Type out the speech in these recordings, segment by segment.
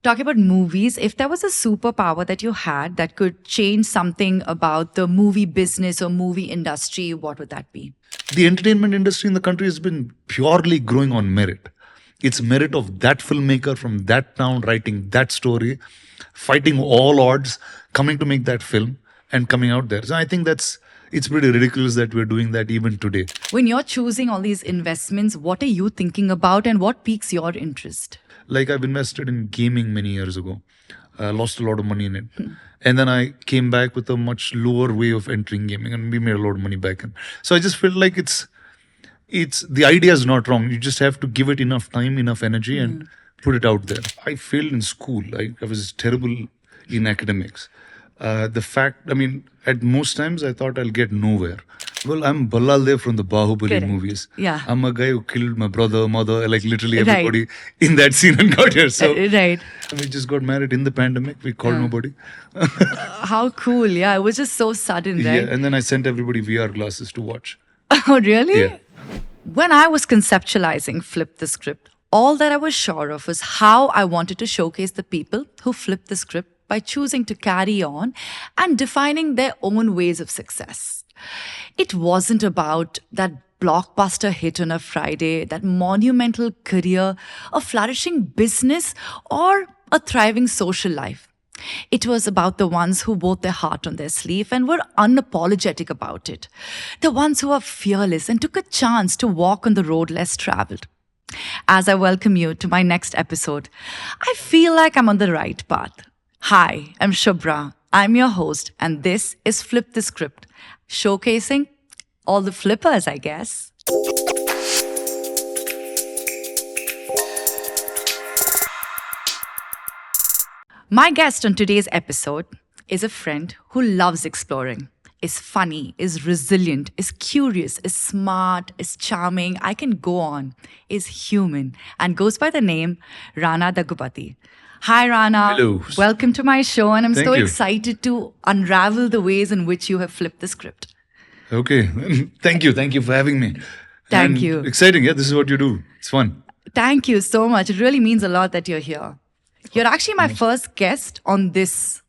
Talking about movies, if there was a superpower that you had that could change something about the movie business or movie industry, what would that be? The entertainment industry in the country has been purely growing on merit. It's merit of that filmmaker from that town writing that story, fighting all odds, coming to make that film and coming out there. So I think it's pretty ridiculous that we're doing that even today. When you're choosing all these investments, what are you thinking about and what piques your interest? Like I've invested in gaming many years ago. I lost a lot of money in it. And then I came back with a much lower way of entering gaming and we made a lot of money back. So I just feel like it's the idea is not wrong. You just have to give it enough time, enough energy and put it out there. I failed in school. I was terrible in academics. At most times I thought I'll get nowhere. Well, I'm Ballal Dev from the Bahubali Correct. movies. Yeah. I'm a guy who killed my brother, mother, like literally everybody in that scene and got here. So Right. we just got married in the pandemic. We called nobody. How cool. Yeah, it was just so sudden, right? Yeah, and then I sent everybody VR glasses to watch. Oh, really? Yeah. When I was conceptualizing Flip the Script, all that I was sure of was how I wanted to showcase the people who flipped the script by choosing to carry on and defining their own ways of success. It wasn't about that blockbuster hit on a Friday, that monumental career, a flourishing business, or a thriving social life. It was about the ones who wore their heart on their sleeve and were unapologetic about it. The ones who are fearless and took a chance to walk on the road less traveled. As I welcome you to my next episode, I feel like I'm on the right path. Hi, I'm Shubra. I'm your host, and this is Flip the Script, showcasing all the flippers, I guess. My guest on today's episode is a friend who loves exploring, is funny, is resilient, is curious, is smart, is charming, I can go on, is human, and goes by the name Rana Daggubati. Hi, Rana. Hello. Welcome to my show, and I'm Thank so you. excited to unravel the ways in which you have flipped the script. Okay. Thank you. Thank you for having me. Thank And you. Exciting. Yeah, this is what you do. It's fun. Thank you so much. It really means a lot that you're here. You're actually my first guest on this,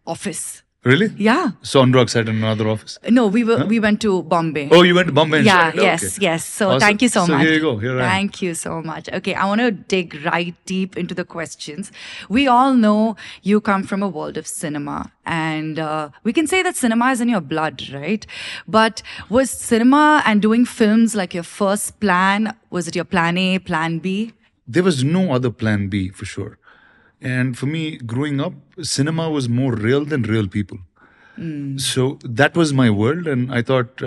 office. Really? Yeah. So Anurag sat in another office. No, we went to Bombay. Oh, you went to Bombay and Yeah, shot it? yes, Okay. yes. So Awesome. thank you so So much. here you go. Here I am. Thank you so much. Okay, I want to dig right deep into the questions. We all know you come from a world of cinema, and we can say that cinema is in your blood, right? But was cinema and doing films like your first plan? Was it your plan A, plan B? There was no other plan B for sure. And for me, growing up, cinema was more real than real people. So that was my world. And I thought,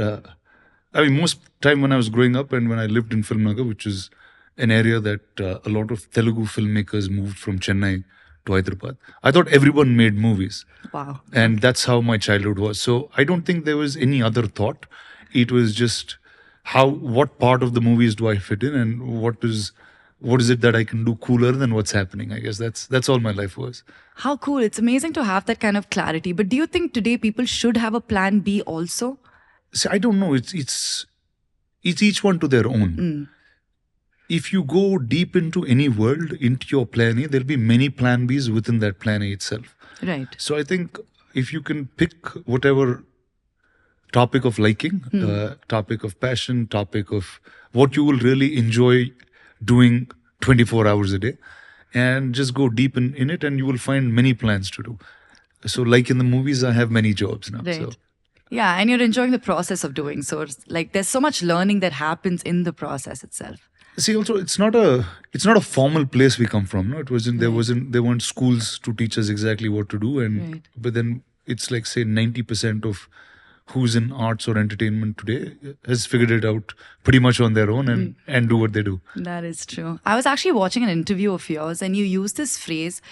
most time when I was growing up and when I lived in Filmnagar, which is an area that a lot of Telugu filmmakers moved from Chennai to Hyderabad, I thought everyone made movies. Wow. And that's how my childhood was. So I don't think there was any other thought. It was just what part of the movies do I fit in and what is it that I can do cooler than what's happening? I guess that's all my life was. How cool. It's amazing to have that kind of clarity. But do you think today people should have a plan B also? See, I don't know. It's each one to their own. If you go deep into any world, into your plan A, there'll be many plan Bs within that plan A itself. Right. So I think if you can pick whatever topic of liking, topic of passion, topic of what you will really enjoy doing 24 hours a day, and just go deep in it, and you will find many plans to do. So like in the movies, I have many jobs now. Right. So Yeah, and you're enjoying the process of doing so. It's there's so much learning that happens in the process itself. see, also it's not a formal place we come from. No, there weren't schools to teach us exactly what to do, and Right. but then it's like say 90% of who's in arts or entertainment today has figured it out pretty much on their own and do what they do. That is true. I was actually watching an interview of yours and you used this phrase,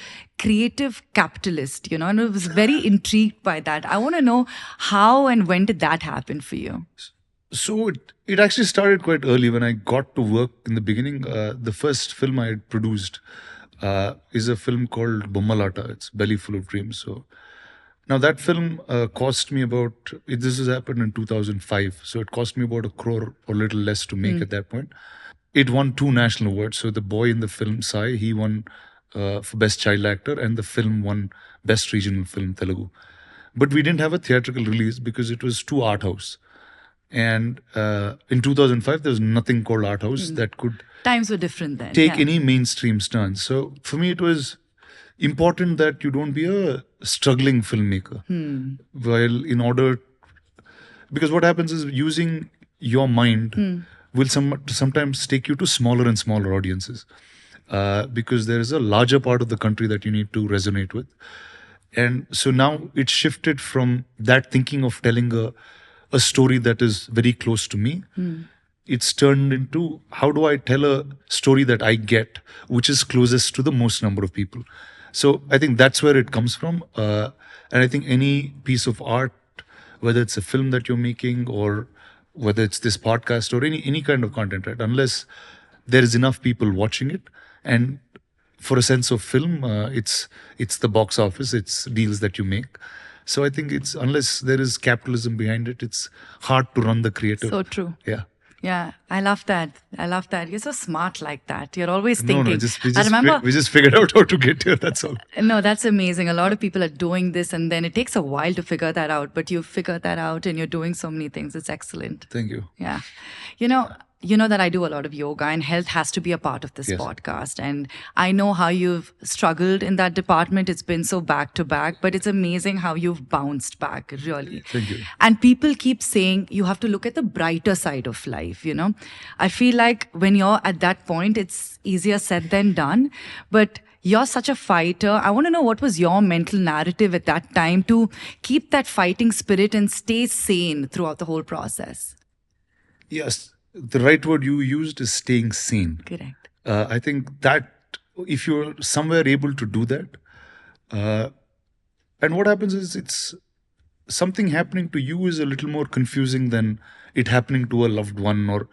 creative capitalist, and I was very intrigued by that. I want to know how and when did that happen for you? So it actually started quite early when I got to work in the beginning. The first film I had produced is a film called Bommalata. It's Belly Full of Dreams. So now that film cost me this has happened in 2005. So it cost me about 1 crore or little less to make at that point. It won 2 national awards. So the boy in the film, Sai, he won for Best Child Actor, and the film won Best Regional Film Telugu. But we didn't have a theatrical release because it was too art house. And in 2005, there was nothing called art house that could Times were different then. take yeah. any mainstream stance. So for me, it was important that you don't be a struggling filmmaker. While in order, because what happens is using your mind will sometimes take you to smaller and smaller audiences. Because there is a larger part of the country that you need to resonate with. And so now it's shifted from that thinking of telling a story that is very close to me. It's turned into how do I tell a story that I get, which is closest to the most number of people. So I think that's where it comes from. And I think any piece of art, whether it's a film that you're making or whether it's this podcast or any kind of content, right? Unless there is enough people watching it, and for a sense of film, it's the box office, it's deals that you make. So I think it's unless there is capitalism behind it, it's hard to run the creative. So true. Yeah. Yeah, I love that. I love that. You're so smart like that. You're always No, thinking. we I remember. we just figured out how to get here. That's all. No, that's amazing. A lot of people are doing this, and then it takes a while to figure that out. But you figured that out, and you're doing so many things. It's excellent. Thank you. Yeah. You know that I do a lot of yoga, and health has to be a part of this Yes. podcast. And I know how you've struggled in that department. It's been so back to back, but it's amazing how you've bounced back, really. Thank you. And people keep saying you have to look at the brighter side of life, I feel like when you're at that point, it's easier said than done. But you're such a fighter. I want to know what was your mental narrative at that time to keep that fighting spirit and stay sane throughout the whole process. Yes, the right word you used is staying sane. Correct. I think that if you're somewhere able to do that, and what happens is it's something happening to you is a little more confusing than it happening to a loved one, or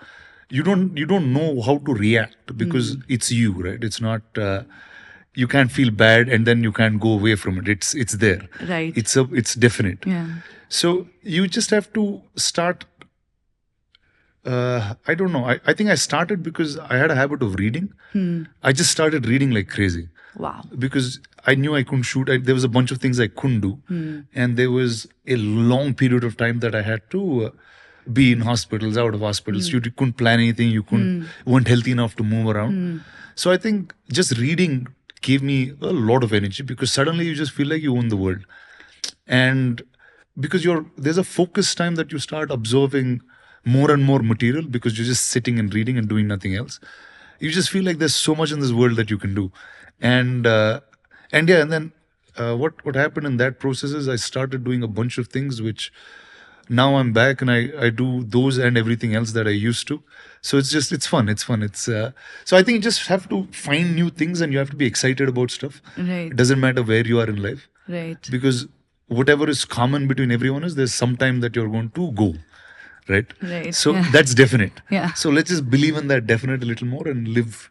you don't know how to react because it's you, right? It's not you can't feel bad and then you can't go away from it. It's there. Right. It's definite. Yeah. So you just have to start. I don't know. I think I started because I had a habit of reading. I just started reading like crazy. Wow. Because I knew I couldn't shoot. There was a bunch of things I couldn't do. And there was a long period of time that I had to be in hospitals, out of hospitals. You couldn't plan anything. You weren't healthy enough to move around. So I think just reading gave me a lot of energy because suddenly you just feel like you own the world. And because there's a focus time that you start observing more and more material because you're just sitting and reading and doing nothing else. You just feel like there's so much in this world that you can do. And then what happened in that process is I started doing a bunch of things which now I'm back and I do those and everything else that I used to. So it's fun. So I think you just have to find new things and you have to be excited about stuff. Right. It doesn't matter where you are in life. Right. Because whatever is common between everyone is there's some time that you're going to go. Right. So that's definite. Yeah. So let's just believe in that definite a little more and live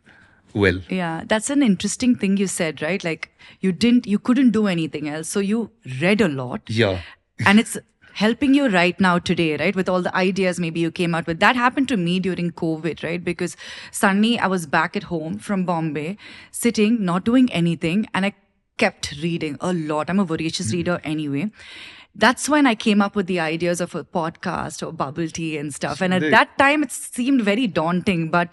well. Yeah, that's an interesting thing you said, right? Like you couldn't do anything else. So you read a lot. Yeah. And it's helping you right now today, right? With all the ideas maybe you came out with. That happened to me during COVID, right? Because suddenly I was back at home from Bombay, sitting, not doing anything. And I kept reading a lot. I'm a voracious reader anyway. That's when I came up with the ideas of a podcast or bubble tea and stuff. And at that time, it seemed very daunting. But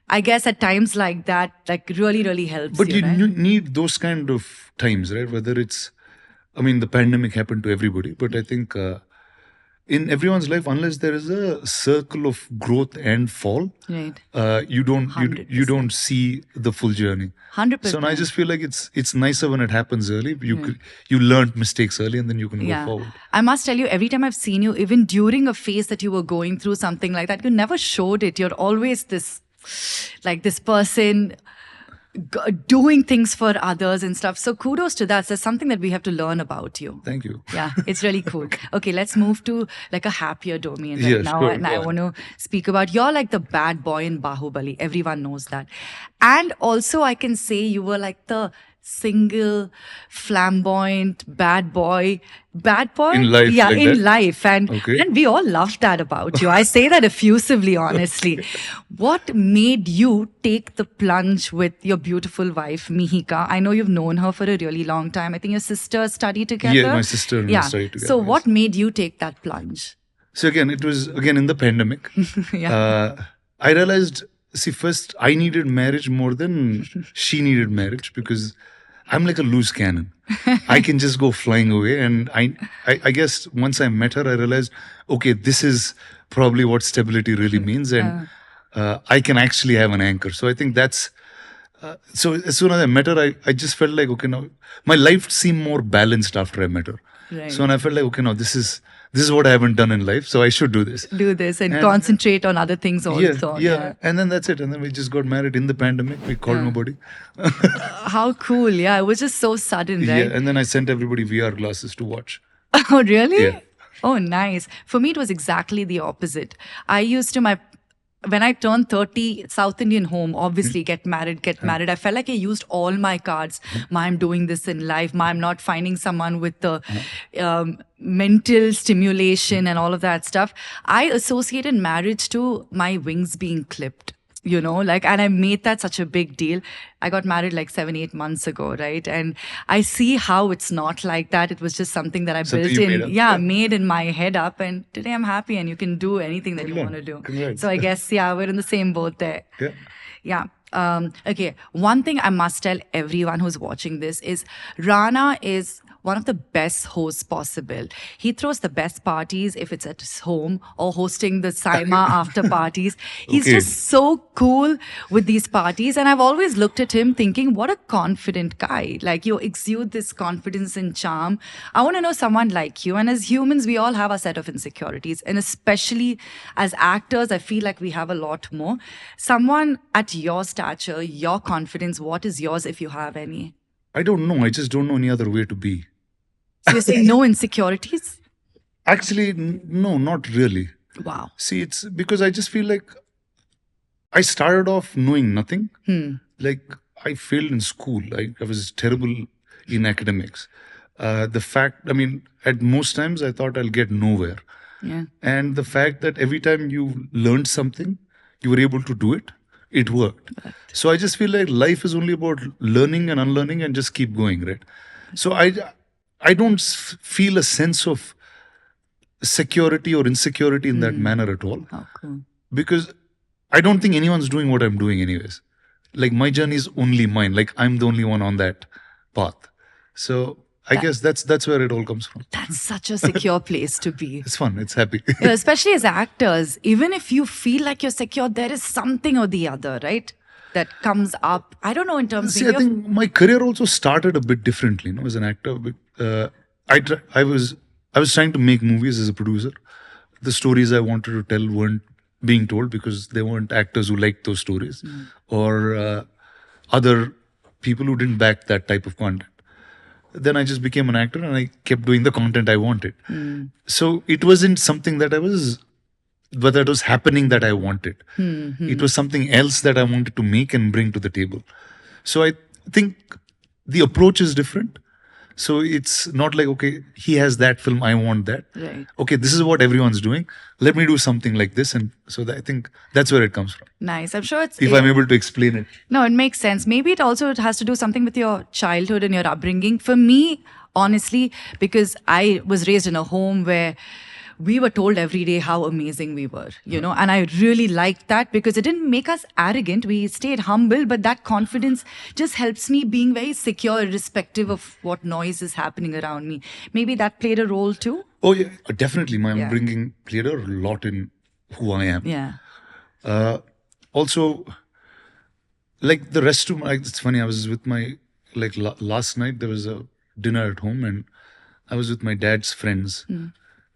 I guess at times like that, like really, really helps. But you right? need those kind of times, right? Whether it's, the pandemic happened to everybody. But I think in everyone's life, unless there is a circle of growth and fall, right. You don't see the full journey. 100%. So I just feel like it's nicer when it happens early. You learned mistakes early and then you can go forward. I must tell you, every time I've seen you, even during a phase that you were going through something like that, you never showed it. You're always this person doing things for others and stuff. So kudos to that. There's something that we have to learn about you. Thank you. Yeah, it's really cool. Okay, let's move to like a happier domain right Yes, now. good, And I want to speak about, you're like the bad boy in Bahubali. Everyone knows that. And also I can say you were like the single, flamboyant, bad boy, In life, yeah, like in that? life, and Okay. we all love that about you. I say that effusively, honestly. What made you take the plunge with your beautiful wife, Mihika? I know you've known her for a really long time. I think your sisters study Yeah, together. my sister and I Yeah. studied So, together. Yes. what made you take that plunge? So again, it was again in the pandemic. Yeah. I realized, see, first I needed marriage more than she needed marriage because I'm like a loose cannon. I can just go flying away, and I guess once I met her, I realized, okay, this is probably what stability really means, and I can actually have an anchor. So I think that's. So as soon as I met her, I just felt like, okay, now my life seemed more balanced after I met her. Right. So and I felt like, okay, now this is what I haven't done in life, so I should do this. Do this and And concentrate on other things yeah, also. yeah, and then that's it. And then we just got married in the pandemic. We called Yeah. nobody. How cool. Yeah. It was just so sudden, right? Yeah, and then I sent everybody VR glasses to watch. Oh, really? Yeah. Oh, nice. For me, it was exactly the opposite. I used to when I turned 30, South Indian home, obviously get married. I felt like I used all my cards. Ma, I'm doing this in life. Ma, I'm not finding someone with the mental stimulation and all of that stuff. I associated marriage to my wings being clipped. And I made that such a big deal. I got married like 7, 8 months ago, right? And I see how it's not like that. It was just something that I Something built you in, made up. yeah, made in my head up. And today I'm happy, and you can do anything that you Yeah, want to do. congrats. So I guess, yeah, we're in the same boat there. Yeah. Yeah. Okay. One thing I must tell everyone who's watching this is Rana is one of the best hosts possible. He throws the best parties if it's at his home or hosting the Saima after parties. He's Okay. just so cool with these parties. And I've always looked at him thinking, what a confident guy. Like, you exude this confidence and charm. I want to know someone like you. And as humans, we all have a set of insecurities. And especially as actors, I feel like we have a lot more. Someone at your stature, your confidence, what is yours if you have any? I don't know. I just don't know any other way to be. So you're saying no insecurities? Actually, no, not really. Wow. See, it's because I just feel like I started off knowing nothing. Like, I failed in school. I was terrible in academics. At most times I thought I'll get nowhere. Yeah. And the fact that every time you learned something, you were able to do it, it worked. Right. So I just feel like life is only about learning and unlearning and just keep going, right? So I don't feel a sense of security or insecurity in that manner at all. Oh, cool. Because I don't think anyone's doing what I'm doing anyways. Like, my journey is only mine. Like, I'm the only one on that path. So I guess that's where it all comes from. That's such a secure place to be. It's fun. It's happy. Yeah, especially as actors, even if you feel like you're secure, there is something or the other, right? That comes up. I don't know in terms See, maybe I think my career also started a bit differently, as an actor. But I was trying to make movies as a producer. The stories I wanted to tell weren't being told because there weren't actors who liked those stories, or other people who didn't back that type of content. Then I just became an actor and I kept doing the content I wanted. So it wasn't something that was happening that I wanted. It was something else that I wanted to make and bring to the table. So I think the approach is different. So it's not like, okay, he has that film, I want that. Right. Okay, this is what everyone's doing. Let me do something like this. And so I think that's where it comes from. Nice. I'm sure it's... If I'm able to explain it. No, it makes sense. Maybe it has to do something with your childhood and your upbringing. For me, honestly, because I was raised in a home where we were told every day how amazing we were, and I really liked that because it didn't make us arrogant. We stayed humble, but that confidence just helps me being very secure, irrespective of what noise is happening around me. Maybe that played a role too. Oh, yeah, definitely. My Yeah. upbringing played a lot in who I am. Yeah. Also, like the rest of my, it's funny, I was with my, last night there was a dinner at home and I was with my dad's friends who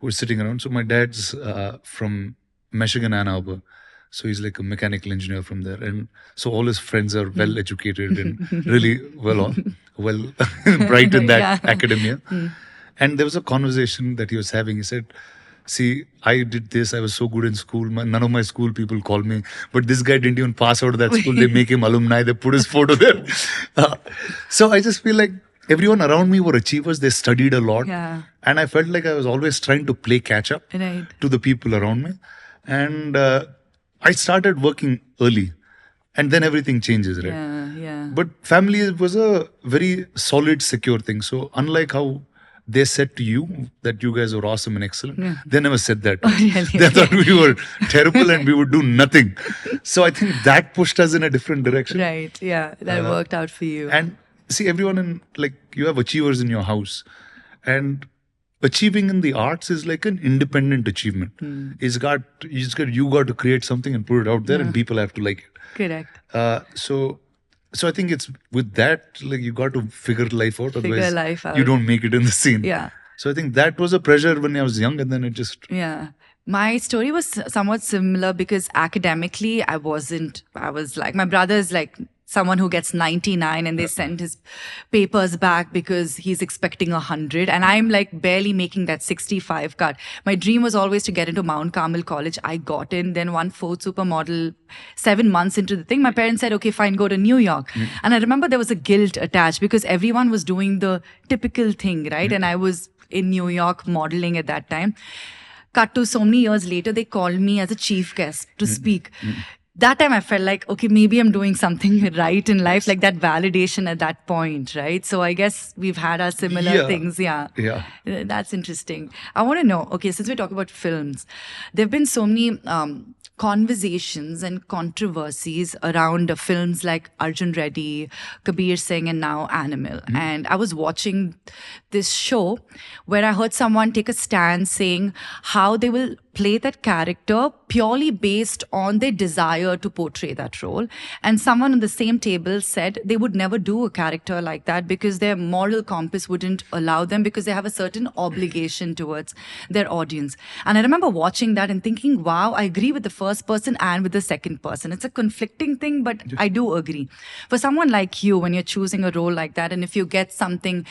were sitting around. So my dad's from Michigan, Ann Arbor. So he's like a mechanical engineer from there. And so all his friends are well educated and really well bright in that Yeah. academia. And there was a conversation that he was having. He said, see, I did this. I was so good in school. None of my school people call me. But this guy didn't even pass out of that school. They make him alumni. They put his photo there. Uh, so I just feel like everyone around me were achievers. They studied a lot. Yeah. And I felt like I was always trying to play catch up Right. to the people around me. And I started working early. And then everything changes, right? Yeah. But family was a very solid, secure thing. So unlike how they said to you that you guys were awesome and excellent, they never said that. To us. Really? They thought we were terrible and we would do nothing. So I think that pushed us in a different direction. Right. Yeah. That worked out for you. And see, everyone in, like, you have achievers in your house, and achieving in the arts is like an independent achievement. You got to create something and put it out there, and people have to like it. Correct. So I think it's with that, like, you got to figure life out. Figure Otherwise, life out. you don't make it in the scene. Yeah. So I think that was a pressure when I was young, and then it just. Yeah. My story was somewhat similar because academically, I was like, my brother's like someone who gets 99 and they send his papers back because he's expecting 100. And I'm like barely making that 65 cut. My dream was always to get into Mount Carmel College. I got in, then won fourth supermodel 7 months into the thing. My parents said, okay, fine, go to New York. And I remember there was a guilt attached because everyone was doing the typical thing, right? And I was in New York modeling at that time. Cut to so many years later, they called me as a chief guest to speak. That time I felt like, okay, maybe I'm doing something right in life, like that validation at that point, right? So I guess we've had our similar things. Yeah. That's interesting. I want to know, okay, since we're talking about films, there have been so many conversations and controversies around films like Arjun Reddy, Kabir Singh, and now Animal. And I was watching this show where I heard someone take a stand saying how they will play that character purely based on their desire to portray that role. And someone on the same table said they would never do a character like that because their moral compass wouldn't allow them, because they have a certain obligation towards their audience. And I remember watching that and thinking, wow, I agree with the first person and with the second person. It's a conflicting thing, but I do agree. For someone like you, when you're choosing a role like that, and if you get something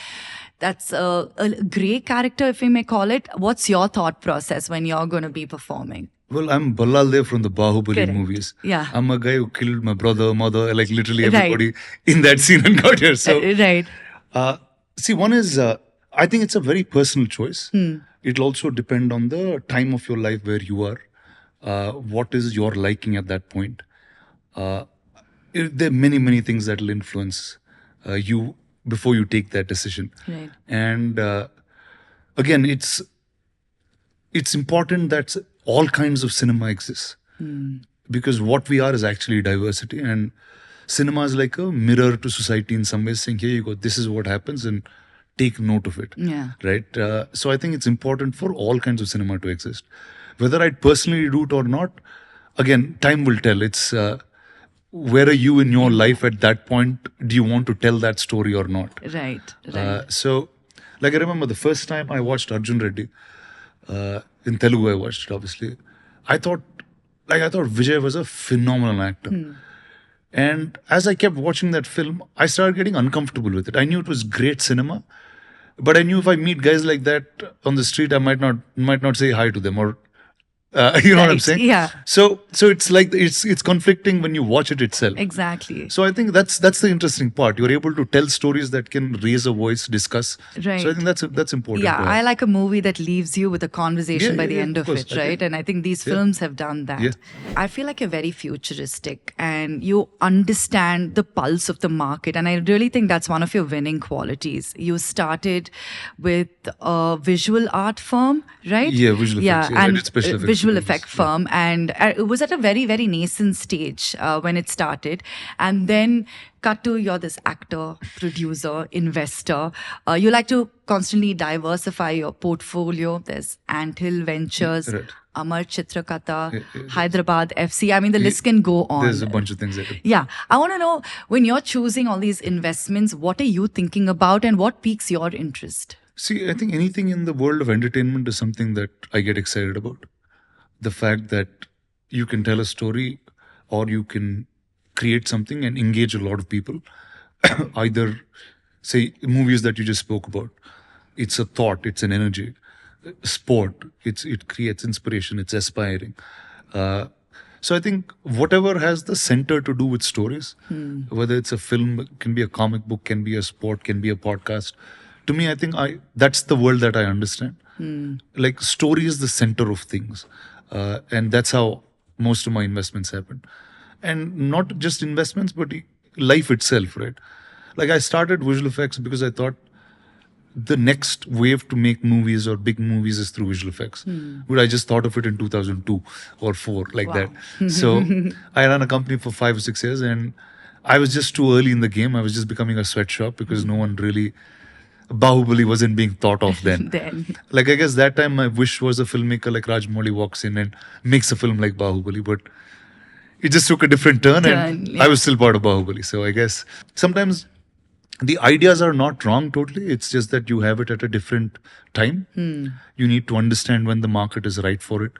that's a gray character, if we may call it, what's your thought process when you're going to be performing? Well, I'm Ballal Dev from the Bahubali Correct. movies. Yeah. I'm a guy who killed my brother, mother, like literally everybody in that scene and got here. So, Right. See, one is, I think it's a very personal choice. It'll also depend on the time of your life where you are. What is your liking at that point? There are many, many things that will influence you before you take that decision. Right. And again, it's important that all kinds of cinema exists, because what we are is actually diversity, and cinema is like a mirror to society in some ways, saying, here you go, this is what happens, and take note of it. Yeah. Right. So I think it's important for all kinds of cinema to exist. Whether I'd personally do it or not, again, time will tell. It's where are you in your life at that point? Do you want to tell that story or not? Right. So, like, I remember the first time I watched Arjun Reddy, in Telugu I watched it, obviously. I thought Vijay was a phenomenal actor. And as I kept watching that film, I started getting uncomfortable with it. I knew it was great cinema, but I knew if I meet guys like that on the street, I might not say hi to them, or you know what I'm saying? Yeah. So it's like it's conflicting when you watch it itself. Exactly. So I think that's the interesting part. You're able to tell stories that can raise a voice, discuss. Right. So I think that's important. Yeah, I like a movie that leaves you with a conversation by the end of course, it, right? And I think these films have done that. Yeah. I feel like you're very futuristic and you understand the pulse of the market. And I really think that's one of your winning qualities. You started with a visual art firm, right? Yeah, visual effects. Yeah, I and did special effects visual films. effect firm. And it was at a very, very nascent stage when it started. And then cut to you're this actor, producer, investor. You like to constantly diversify your portfolio. There's Anthill Ventures, Right. Amar Chitrakatha, Hyderabad FC. I mean, the list can go on. There's a bunch of things that. Yeah. I want to know, when you're choosing all these investments, what are you thinking about and what piques your interest? See, I think anything in the world of entertainment is something that I get excited about. The fact that you can tell a story, or you can create something and engage a lot of people. Either, say, movies that you just spoke about. It's a thought, it's an energy. sport. It creates inspiration. It's aspiring. Uh, so I think whatever has the center to do with stories, whether it's a film, can be a comic book, can be a sport, can be a podcast. To me, I think that's the world that I understand. Like story is the center of things, and that's how most of my investments happen. And not just investments, but life itself, right? Like I started visual effects because I thought the next wave to make movies or big movies is through visual effects. But I just thought of it in 2002 or 4, like Wow. that. So I ran a company for 5 or 6 years, and I was just too early in the game. I was just becoming a sweatshop because no one really, Bahubali wasn't being thought of then. Then. Like I guess that time my wish was a filmmaker like Rajamouli walks in and makes a film like Bahubali, but it just took a different turn, and Yeah. I was still part of Bahubali. So I guess sometimes the ideas are not wrong totally. It's just that you have it at a different time. You need to understand when the market is right for it.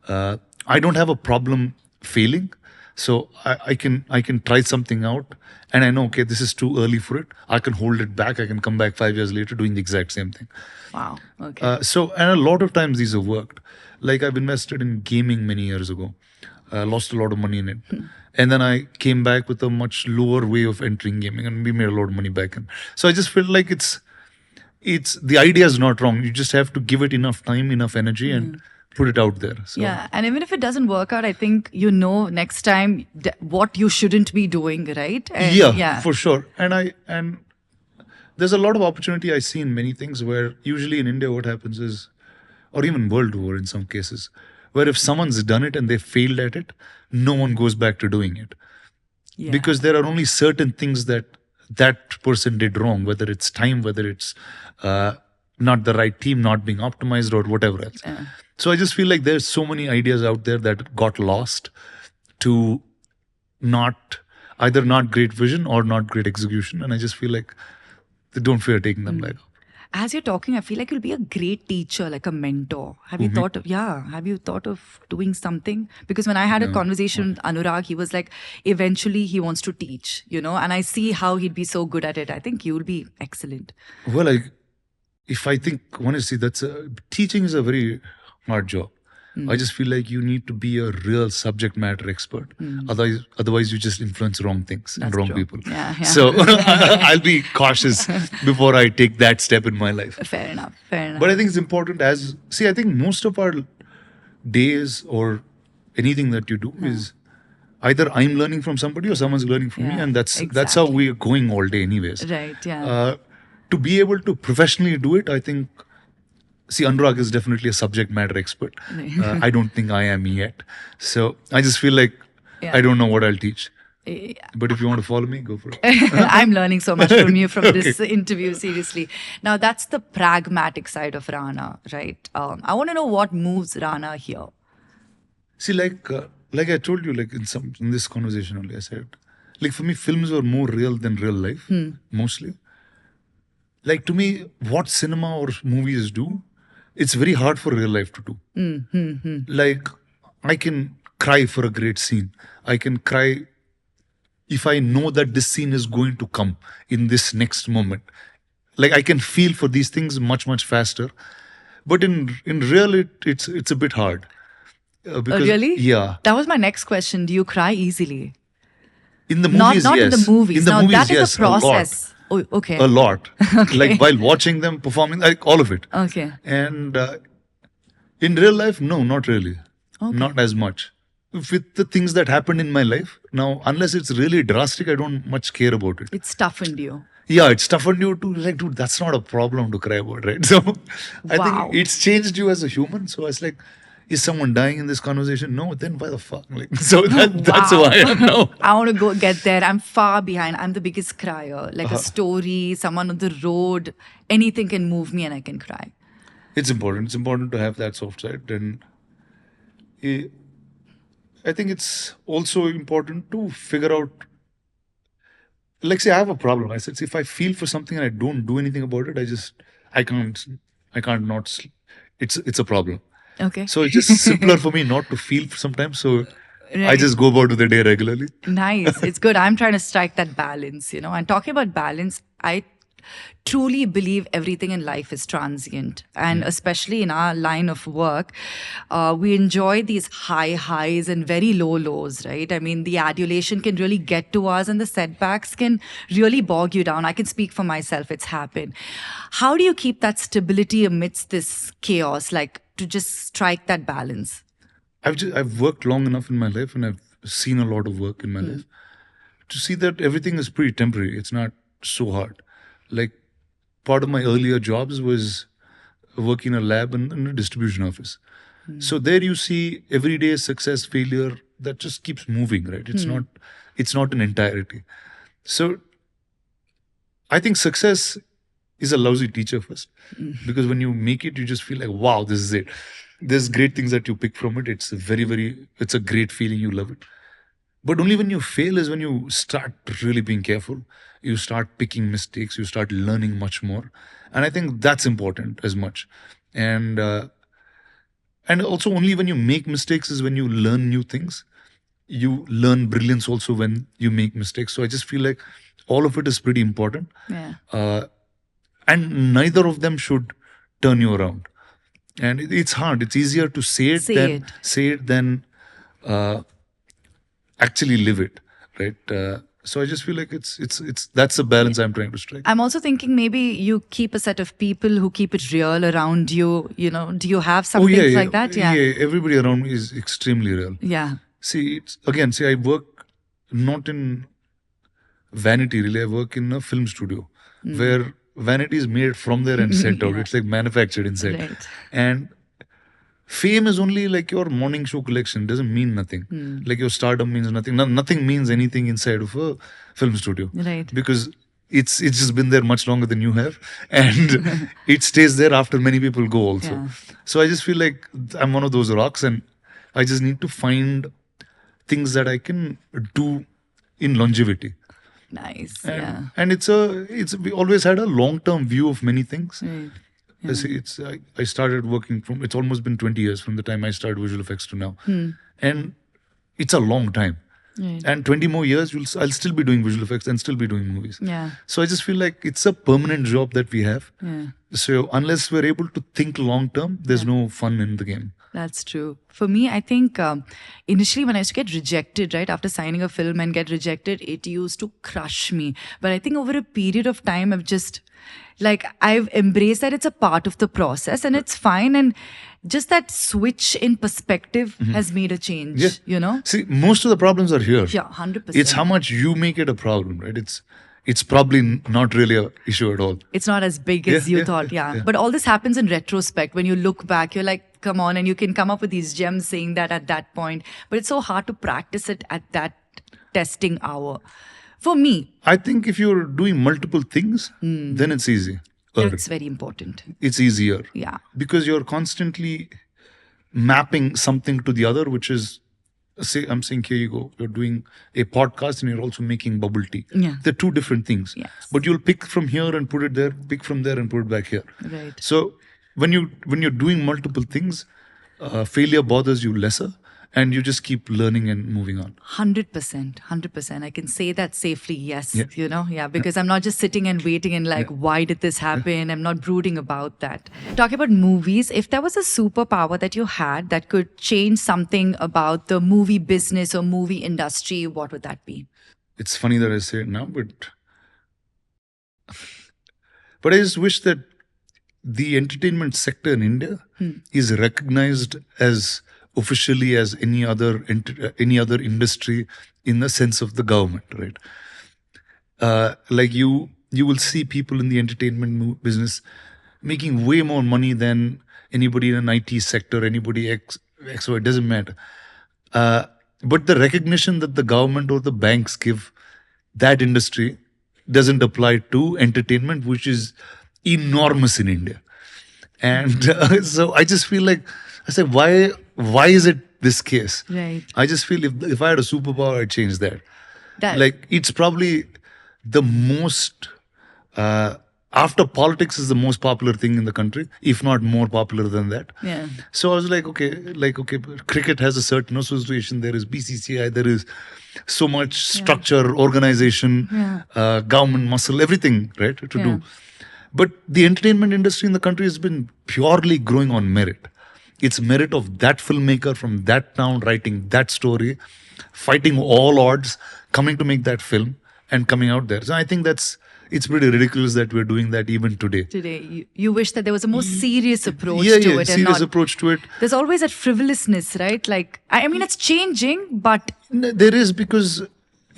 I don't have a problem failing, so I can try something out, and I know, okay, this is too early for it. I can hold it back. I can come back 5 years later doing the exact same thing. Wow. Okay. And a lot of times these have worked. Like I've invested in gaming many years ago, lost a lot of money in it, and then I came back with a much lower way of entering gaming, and we made a lot of money back. And so I just feel like it's the idea is not wrong. You just have to give it enough time, enough energy, and put it out there. So Yeah, and even if it doesn't work out, I think you know next time what you shouldn't be doing, right? And yeah, for sure. And there's a lot of opportunity I see in many things where usually in India what happens is, or even world over in some cases, where if someone's done it and they failed at it, no one goes back to doing it. Yeah. Because there are only certain things that person did wrong, whether it's time, whether it's not the right team, not being optimized, or whatever else. So I just feel like there's so many ideas out there that got lost to either not great vision or not great execution, and I just feel like they don't fear taking them back up. As you're talking, I feel like you'll be a great teacher, like a mentor. Have you thought of doing something? Because when I had a conversation with Anurag, he was like, eventually he wants to teach, and I see how he'd be so good at it. I think you'll be excellent. Well, if I think honestly, teaching is a very hard job. I just feel like you need to be a real subject matter expert. Otherwise you just influence wrong things and wrong true. people. Yeah. So I'll be cautious before I take that step in my life. Fair enough. But I think it's important I think most of our days or anything that you do is either I'm learning from somebody or someone's learning from me, and that's how we are going all day anyways. Right, yeah. To be able to professionally do it, I think, Anurag is definitely a subject matter expert. I don't think I am yet. So I just feel like I don't know what I'll teach. But if you want to follow me, go for it. I'm learning so much from you from this interview, seriously. Now, that's the pragmatic side of Rana, right? I want to know what moves Rana here. See, like I told you, like in this conversation only, I said, like for me, films were more real than real life, mostly. Like to me, what cinema or movies do, it's very hard for real life to do. Like I can cry for a great scene. I can cry if I know that this scene is going to come in this next moment. Like I can feel for these things much, much faster. But in real, it's a bit hard. Because, really? Yeah. That was my next question. Do you cry easily? In the movies, not yes. in the movies. In the now, movies, that is yes, a process. Oh, okay. A lot. Like while watching them performing, like all of it. Okay. And in real life, no, not really. Okay. Not as much. With the things that happened in my life, now, unless it's really drastic, I don't much care about it. It's toughened you. Yeah, it's toughened you to like, dude, that's not a problem to cry about, right? So I think it's changed you as a human. So it's like, is someone dying in this conversation? No, then why the fuck? Like, so that's who I am now. I want to go get there. I'm far behind. I'm the biggest crier. Like a story, someone on the road, anything can move me and I can cry. It's important. It's important to have that soft side. And I think it's also important to figure out, like say I have a problem. I said, see, if I feel for something and I don't do anything about it, I can't not sleep. It's a problem. Okay. So it's just simpler for me not to feel sometimes. So I just go about with the day regularly. Nice. It's good. I'm trying to strike that balance, And talking about balance, I truly believe everything in life is transient. And especially in our line of work, we enjoy these high highs and very low lows, right? I mean, the adulation can really get to us and the setbacks can really bog you down. I can speak for myself, it's happened. How do you keep that stability amidst this chaos, like to just strike that balance? I've worked long enough in my life, and I've seen a lot of work in my life to see that everything is pretty temporary. It's not so hard. Like, part of my earlier jobs was working in a lab and in a distribution office. So there you see everyday success, failure that just keeps moving, right? It's not an entirety. So I think success is a lousy teacher first, because when you make it, you just feel like, wow, this is it. There's great things that you pick from it. It's a great feeling. You love it. But only when you fail is when you start really being careful. You start picking mistakes. You start learning much more. And I think that's important as much. And also only when you make mistakes is when you learn new things. You learn brilliance also when you make mistakes. So I just feel like all of it is pretty important. Yeah. And neither of them should turn you around. And it's hard. It's easier to say it than actually live it, right? So I just feel like it's that's the balance I'm trying to strike. I'm also thinking maybe you keep a set of people who keep it real around you. You know, do you have some things like that? Yeah. Everybody around me is extremely real. Yeah. See, I work not in vanity really. I work in a film studio where vanity is made from there and sent out. It's like manufactured inside. Right. And fame is only like your morning show collection. It doesn't mean nothing. Like your stardom means nothing. Nothing means anything inside of a film studio. Right. Because it's just been there much longer than you have, and it stays there after many people go also. Yeah. So I just feel like I'm one of those rocks, and I just need to find things that I can do in longevity. Nice. And we always had a long-term view of many things. Right. I started working it's almost been 20 years from the time I started visual effects to now. And it's a long time. Right. And 20 more years, I'll still be doing visual effects and still be doing movies. Yeah. So I just feel like it's a permanent job that we have. Yeah. So unless we're able to think long term, there's no fun in the game. That's true. For me, I think initially when I used to get rejected, right, after signing a film and get rejected, it used to crush me. But I think over a period of time, I've embraced that it's a part of the process and it's fine. And just that switch in perspective has made a change, Yeah. you know? See, most of the problems are here. Yeah, 100%. It's how much you make it a problem, right? It's probably not really an issue at all. It's not as big as you thought, yeah. But all this happens in retrospect. When you look back, you're like, come on, and you can come up with these gems saying that at that point. But it's so hard to practice it at that testing hour. For me, I think if you're doing multiple things, then it's easy. that's very important. It's easier. Yeah. Because you're constantly mapping something to the other, which is, say, I'm saying, here you go, you're doing a podcast and you're also making bubble tea. Yeah. They're two different things. Yes. But you'll pick from here and put it there, pick from there and put it back here. Right. So when you're doing multiple things, failure bothers you lesser, and you just keep learning and moving on. 100%. I can say that safely, yes. Yeah. Because I'm not just sitting and waiting and why did this happen? I'm not brooding about that. Talking about movies, if there was a superpower that you had that could change something about the movie business or movie industry, what would that be? It's funny that I say it now, but I just wish that the entertainment sector in India is recognized as officially as any other industry in the sense of the government, right? Like you will see people in the entertainment business making way more money than anybody in an IT sector, anybody X, so it doesn't matter. But the recognition that the government or the banks give that industry doesn't apply to entertainment, which is enormous in India. And so I just feel like, I say, why is it this case? Right. I just feel if I had a superpower, I'd change that. That- Like, it's probably the most after politics is the most popular thing in the country, if not more popular than that. Yeah. So I was like, okay, cricket has a certain association. There is BCCI. There is so much structure, organization, government muscle, everything, right, to do. But the entertainment industry in the country has been purely growing on merit. It's merit of that filmmaker from that town writing that story, fighting all odds, coming to make that film and coming out there. So I think it's pretty ridiculous that we're doing that even today. Today, you wish that there was a more serious approach Yeah, to yeah, it. serious approach to it. There's always that frivolousness, right? Like, I mean, it's changing, but There is, because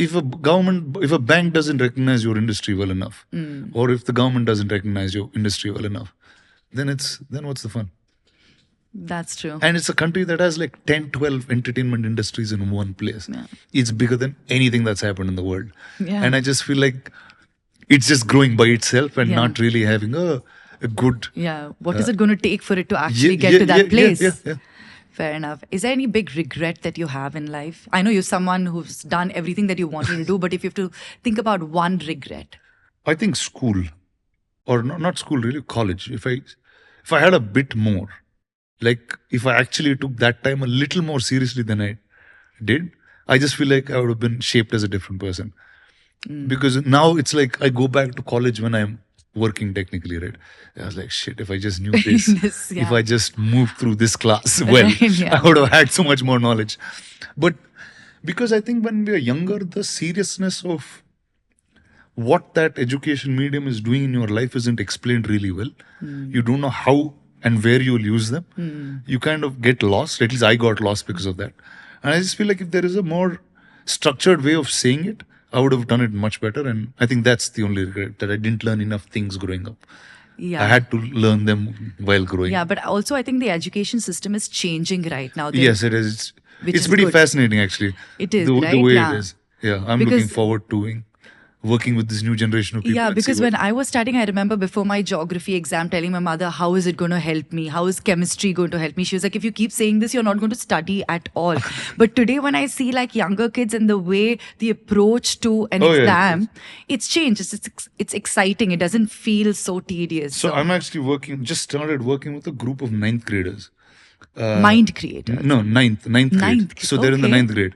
if a bank doesn't recognize your industry well enough, or if the government doesn't recognize your industry well enough, then what's the fun? that's true. And it's a country that has like 10, 12 entertainment industries in one place. It's bigger than anything that's happened in the world. Yeah. And I just feel like it's just growing by itself and not really having a good... Yeah. What is it going to take for it to actually get to that place? Yeah. Fair enough. Is there any big regret that you have in life? I know you're someone who's done everything that you wanted to do, but if you have to think about one regret. I think school, or not school really, college. If I had a bit more, like if I actually took that time a little more seriously than I did, I just feel like I would have been shaped as a different person. Because now it's like I go back to college when I'm working technically, right? I was like, shit, if I just knew this, if I just moved through this class well, I would have had so much more knowledge. But because I think when we are younger, the seriousness of what that education medium is doing in your life isn't explained really well. You don't know how and where you'll use them. You kind of get lost. At least I got lost because of that. And I just feel like if there is a more structured way of saying it, I would have done it much better. And I think that's the only regret, that I didn't learn enough things growing up. Yeah. I had to learn them while growing. Yeah, but also I think the education system is changing right now. Yes, it is. Which It's is pretty good. fascinating, actually. It is, the right? way Yeah. it is. Yeah, I'm Because- looking forward to working with this new generation of people. Yeah, and see because what- when I was studying, I remember before my geography exam telling my mother, how is it going to help me? How is chemistry going to help me? She was like, if you keep saying this, you're not going to study at all. But today, when I see like younger kids and the way the approach to an Oh, yeah, exam, it's changed. It's exciting. It doesn't feel so tedious. So I'm actually just started working with a group of ninth graders. Mind creator. No, ninth grade. Ninth, So they're in the okay. ninth grade.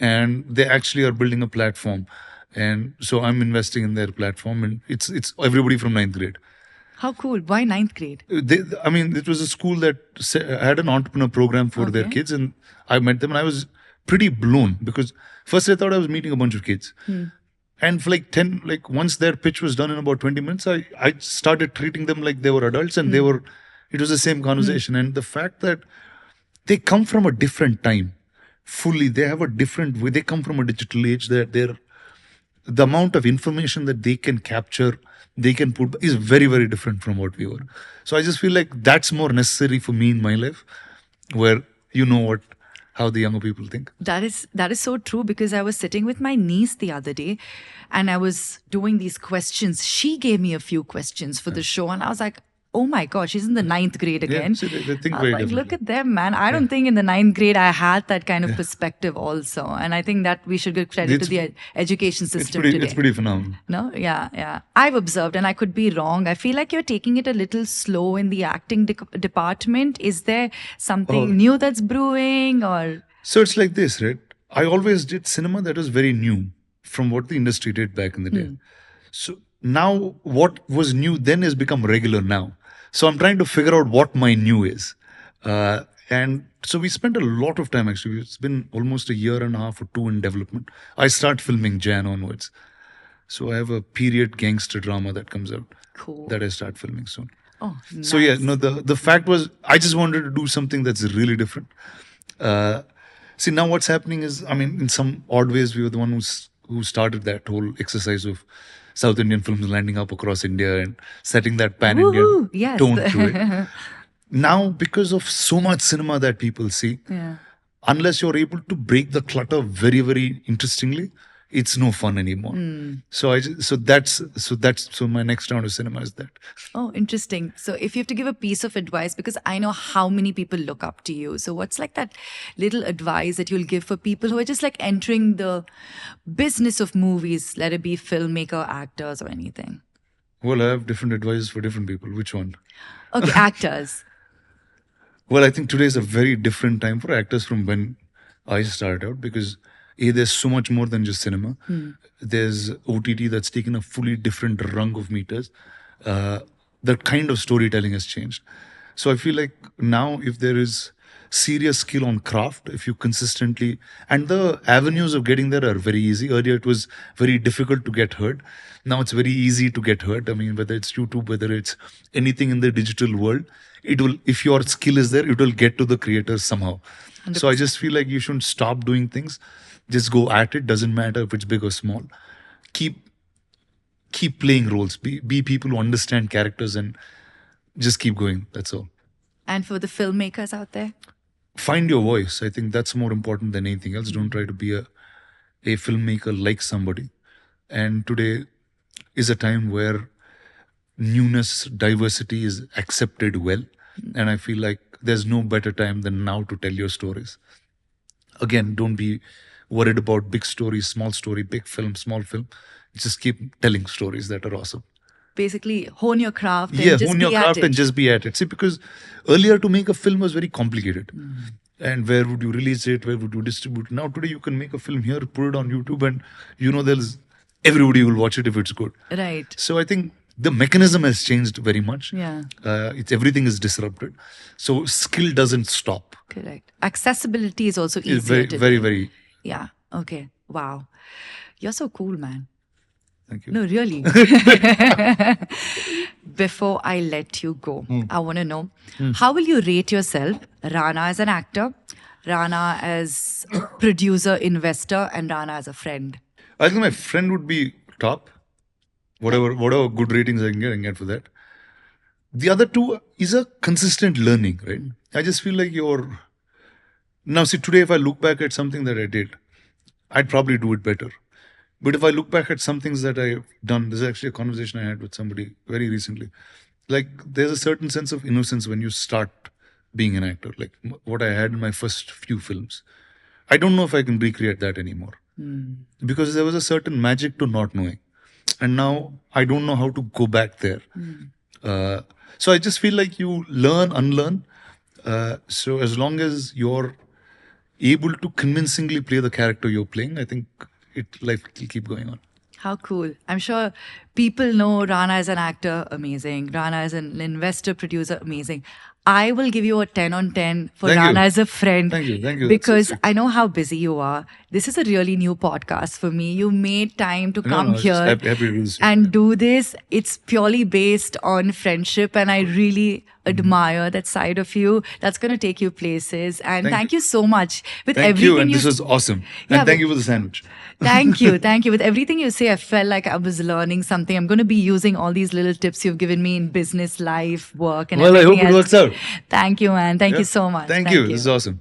And they actually are building a platform. And so I'm investing in their platform, and it's everybody from ninth grade. How cool. Why ninth grade? It was a school that had an entrepreneur program for their Okay. kids, and I met them, and I was pretty blown because first I thought I was meeting a bunch of kids. And for once their pitch was done in about 20 minutes, I started treating them like they were adults, and it was the same conversation. And the fact that they come from a different time, fully, they have a different way, they come from a digital age, that the amount of information that they can capture, they can put, is very, very different from what we were. So I just feel like that's more necessary for me in my life, where how the younger people think. That is so true, because I was sitting with my niece the other day and I was doing these questions. She gave me a few questions for the show and I was like, oh my God, she's in the ninth grade again. so they think I was very like, differently. look at them, man. I don't think in the ninth grade I had that kind of perspective also. And I think that we should give credit to the education system today. It's pretty phenomenal. No? Yeah. I've observed, and I could be wrong, I feel like you're taking it a little slow in the acting department. Is there something new that's brewing, or? So it's like this, right? I always did cinema that was very new from what the industry did back in the day. So now what was new then has become regular now. So I'm trying to figure out what my new is. And so we spent a lot of time, actually. It's been almost a year and a half or two in development. I start filming Jan onwards. So I have a period gangster drama that comes out. Cool. That I start filming soon. Oh, nice. So yeah, no, the fact was I just wanted to do something that's really different. See, now what's happening is, in some odd ways, we were the one who started that whole exercise of South Indian films landing up across India and setting that pan-Indian Woohoo! Yes. tone to it. Now, because of so much cinema that people see, unless you're able to break the clutter very, very interestingly, it's no fun anymore. So my next round of cinema is that. Oh, interesting. So if you have to give a piece of advice, because I know how many people look up to you. So what's like that little advice that you'll give for people who are just like entering the business of movies, let it be filmmaker, actors, or anything? Well, I have different advice for different people. Which one? Okay, actors. Well, I think today is a very different time for actors from when I started out because there's so much more than just cinema. There's OTT that's taken a fully different rung of meters. Uh, the kind of storytelling has changed. So I feel like now, if there is serious skill on craft, if you consistently, and the avenues of getting there are very easy. Earlier, it was very difficult to get heard. Now it's very easy to get heard. I mean, whether it's YouTube, whether it's anything in the digital world, it will, if your skill is there, it will get to the creators somehow. So I just feel like you shouldn't stop doing things. Just go at it. Doesn't matter if it's big or small. Keep playing roles. Be people who understand characters and just keep going. That's all. And for the filmmakers out there? Find your voice. I think that's more important than anything else. Don't try to be a filmmaker like somebody. And today is a time where newness, diversity is accepted well. And I feel like there's no better time than now to tell your stories. Again, don't be worried about big story, small story, big film, small film. Just keep telling stories that are awesome. Basically, hone your craft and Yeah, just hone your be at craft it. and just be at it. See, because earlier to make a film was very complicated. And where would you release it? Where would you distribute? Now today you can make a film here, put it on YouTube, and there's everybody will watch it if it's good. Right. So I think the mechanism has changed very much. Yeah. It's everything is disrupted. So skill doesn't stop. Correct. Accessibility is also It's easier very, today. very, very. Yeah. Okay. Wow. You're so cool, man. Thank you. No, really. Before I let you go, I want to know, how will you rate yourself, Rana as an actor, Rana as a producer, investor, and Rana as a friend? I think my friend would be top. Whatever good ratings I can get for that. The other two is a consistent learning, right? I just feel like now see today if I look back at something that I did, I'd probably do it better. But if I look back at some things that I've done, there's actually a conversation I had with somebody very recently. Like there's a certain sense of innocence when you start being an actor. Like what I had in my first few films. I don't know if I can recreate that anymore. Because there was a certain magic to not knowing. And now I don't know how to go back there. So I just feel like you learn, unlearn. So as long as you're able to convincingly play the character you're playing, I think life will keep going on. How cool. I'm sure people know Rana as an actor, amazing. Rana as an investor, producer, amazing. I will give you a 10 on 10 for Thank Rana you. as a friend. Thank you. Thank you. Because That's I know how busy you are. This is a really new podcast for me. You made time to come it's here just happy to do this. and do this. It's purely based on friendship, and I really admire that side of you. That's going to take you places. And thank you so much with Thank everything you, and this was awesome. Yeah, And thank you for the sandwich. Thank you. Thank you. With everything you say, I felt like I was learning something. I'm going to be using all these little tips you've given me in business, life, work, and Well, I everything hope it else. works out. Thank you, man. Thank Yeah. you so much. Thank you. This is awesome.